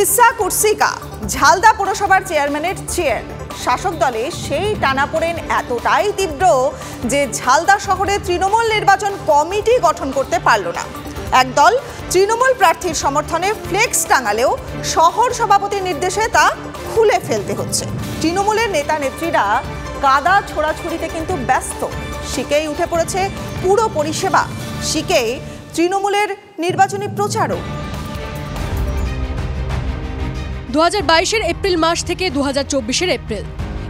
কিসা কুর্সি কা ঝালদা পৌরসভার চেয়ারম্যানের চেয়ার। শাসক দলে সেই টানাপোড়েন এতটাই তীব্র যে ঝালদা শহরে তৃণমূল নির্বাচন কমিটি গঠন করতে পারল না। একদল তৃণমূল প্রার্থীর সমর্থনে ফ্লেক্স টাঙালেও শহর সভাপতির নির্দেশে তা খুলে ফেলতে হচ্ছে। তৃণমূলের নেতা নেত্রীরা কাদা ছোড়াছুড়িতে কিন্তু ব্যস্ত। শিকেই উঠে পড়েছে পুরো পরিষেবা, শিকেই তৃণমূলের নির্বাচনী প্রচারও। 2022-এর এপ্রিল মাস থেকে 2024-এর এপ্রিল,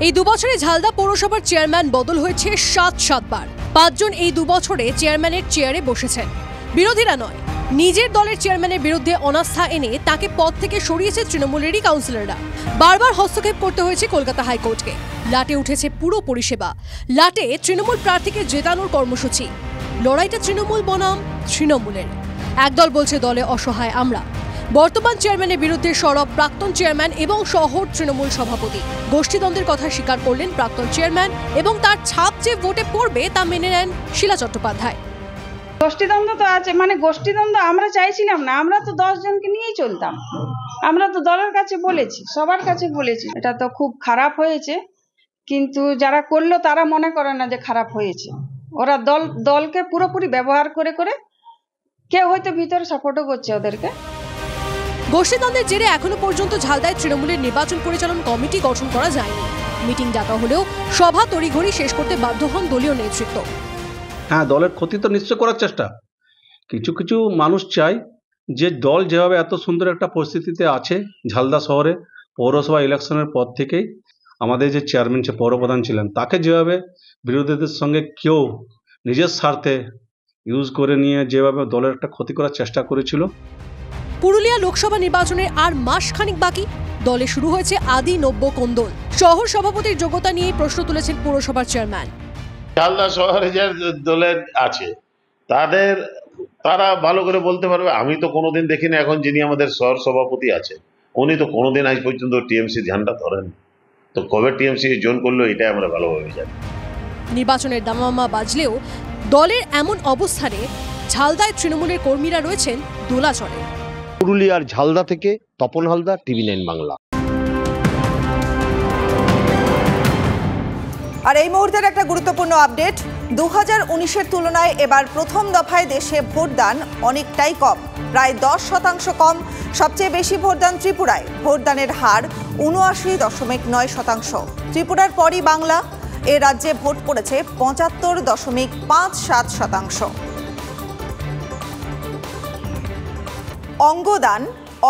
এই দুবছরে ঝালদা পৌরসভার চেয়ারম্যান বদল হয়েছে 7 বার। 5 জন এই দুবছরে চেয়ারম্যানের চেয়ারে বসেছেন। বিরোধীরা নয়, নিজের দলের চেয়ারম্যানের বিরুদ্ধে অনাস্থা এনে তাকে পদ থেকে সরিয়েছে তৃণমূলেরই কাউন্সিলররা। বারবার হস্তক্ষেপ করতে হয়েছে কলকাতা হাইকোর্টকে। লাটে উঠেছে পুরো পরিষেবা, লাটে তৃণমূল প্রার্থীকে জেতানোর কর্মসূচি। লড়াইটা তৃণমূল বনাম তৃণমূলের। একদল বলছে দলে অসহায় আমরা। বর্তমান চেয়ারম্যানের বিরুদ্ধে সরব প্রাক্তন চেয়ারম্যান এবং শহর তৃণমূল সভাপতি। গোষ্ঠীদ্বন্দ্বের কথা স্বীকার করলেন প্রাক্তন চেয়ারম্যান এবং তার ছাপ যে ভোটে পড়বে তা মেনে নেন শিলা চট্টোপাধ্যায়। গোষ্ঠীদ্বন্দ্ব তো আছে, গোষ্ঠীদ্বন্দ্ব আমরা চাইছিলাম না। আমরা তো 10 জনকে নিয়েই চলতাম। আমরা তো দলের কাছে বলেছি, সবার কাছে বলেছি এটা তো খুব খারাপ হয়েছে, কিন্তু যারা করলো তারা মনে করে না যে খারাপ হয়েছে। ওরা দলকে পুরোপুরি ব্যবহার করে করে কেউ হয়তো ভিতরে সাপোর্টও করছে ওদেরকে। গোষ্ঠীদ্বন্দ্বের জেরে এখনো পর্যন্ত ঝালদায় তৃণমূলের নির্বাচন পরিচালন কমিটি গঠন করা যায়নি। মিটিং ডাকা হলেও সভা তড়িঘড়ি শেষ করতে বাধ্য হন দলীয় নেতৃত্ব। হ্যাঁ, দলের ক্ষতি তো নিশ্চয় করার চেষ্টা। কিছু কিছু মানুষ চায় যে দল যেভাবে এত সুন্দর একটা পরিস্থিতিতে আছে ঝালদা শহরে, পৌরসভা ইলেকশনের পর থেকেই আমাদের যে চেয়ারম্যান সে পৌরপ্রধান ছিলেন, তাকে যেভাবে বিরোধীদের সঙ্গে কেউ নিজের স্বার্থে ইউজ করে নিয়ে যেভাবে দলের একটা ক্ষতি করার চেষ্টা করেছিল। পুরুলিয়া লোকসভা নির্বাচনের আর মাস খানিক বাকি। দলে শুরু হয়েছে আদি নব্য কোন্দল। শহর সভাপতির যোগ্যতা নিয়ে প্রশ্ন তুলেছেন পৌরসভার চেয়ারম্যান। ঝালদা শহরে যে দলের আছে তারা ভালো করে বলতে পারবে। আমি তো কোনোদিন দেখিনি এখন যিনি আমাদের শহর সভাপতি আছে উনি তো কোনোদিন আজ পর্যন্ত টিএমসি ধ্যানটা ধরেন। তো কবে টিএমসি জয়েন করলো এটাই আমরা ভালোভাবে জানি। নির্বাচনের দামামা বাজলেও দলের এমন অবস্থানে ঝালদায় তৃণমূলের কর্মীরা রয়েছেন দোলাচলে। পুরুলিয়ার ঝালদা থেকে তপন হালদার, TV9 বাংলা। আর এই মুহূর্তের একটা গুরুত্বপূর্ণ আপডেট, 2019-এর তুলনায় এবার প্রথম দফায় দেশে ভোটদান অনেকটাই কম, প্রায় 10% কম। সবচেয়ে বেশি ভোটদান ত্রিপুরায়, ভোটদানের হার 79.9%। ত্রিপুরার পরই বাংলা। এ রাজ্যে ভোট পড়েছে 75.57%। অঙ্গদান,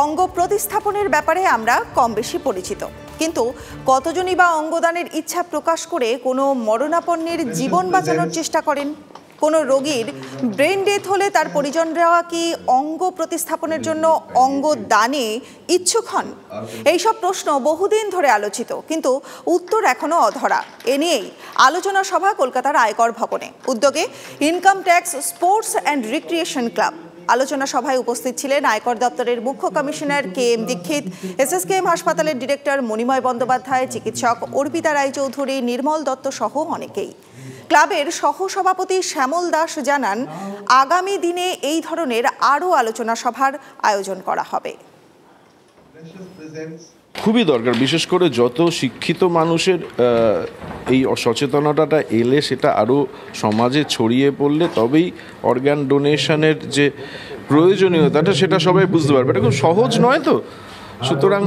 অঙ্গ প্রতিস্থাপনের ব্যাপারে আমরা কম বেশি পরিচিত, কিন্তু কতজনই বা অঙ্গদানের ইচ্ছা প্রকাশ করে কোনো মরণাপন্নের জীবন বাঁচানোর চেষ্টা করেন? কোনো রোগীর ব্রেন ডেথ হলে তার পরিজনরা কি অঙ্গ প্রতিস্থাপনের জন্য অঙ্গদানে ইচ্ছুক হন? এইসব প্রশ্ন বহুদিন ধরে আলোচিত, কিন্তু উত্তর এখনো অধরা। এ নিয়েই আলোচনা সভা কলকাতার আয়কর ভবনে, উদ্যোগে income tax sports and recreation club. আলোচনা সভায় উপস্থিত ছিলেন আয়কর দপ্তরের মুখ্য কমিশনার KM দীক্ষিত, SSKM হাসপাতালের ডিরেক্টর মণিময় বন্দ্যোপাধ্যায়, চিকিৎসক অর্পিতা রায়চৌধুরী, নির্মল দত্ত সহ অনেকেই। ক্লাবের সহসভাপতি শ্যামল দাস জানান, আগামী দিনে এই ধরনের আরও আলোচনা সভার আয়োজন করা হবে। খুবই দরকার, বিশেষ করে যত শিক্ষিত মানুষের এই সচেতনতাটা এলে, সেটা আরও সমাজে ছড়িয়ে পড়লে তবেই অর্গান ডোনেশনের যে প্রয়োজনীয়তাটা সেটা সবাই বুঝতে পারবে। এটা খুব সহজ নয় তো, সুতরাং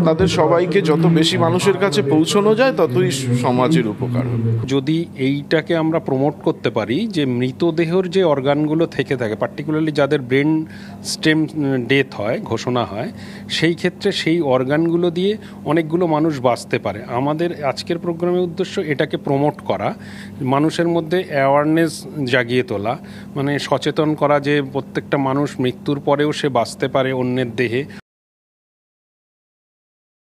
তাদের সবাইকে যত বেশি মানুষের কাছে পৌঁছানো যায় ততই সমাজের উপকার হবে। যদি এইটাকে আমরা প্রমোট করতে পারি যে মৃতদেহের যে অর্গানগুলো থেকে থাকে, পার্টিকুলারলি যাদের ব্রেন স্টেম ডেথ হয়, ঘোষণা হয়, সেই ক্ষেত্রে সেই অর্গানগুলো দিয়ে অনেকগুলো মানুষ বাঁচতে পারে। আমাদের আজকের প্রোগ্রামের উদ্দেশ্য এটাকে প্রমোট করা, মানুষের মধ্যে অ্যাওয়ারনেস জাগিয়ে তোলা, সচেতন করা যে প্রত্যেকটা মানুষ মৃত্যুর পরেও সে বাঁচতে পারে অন্যের দেহে,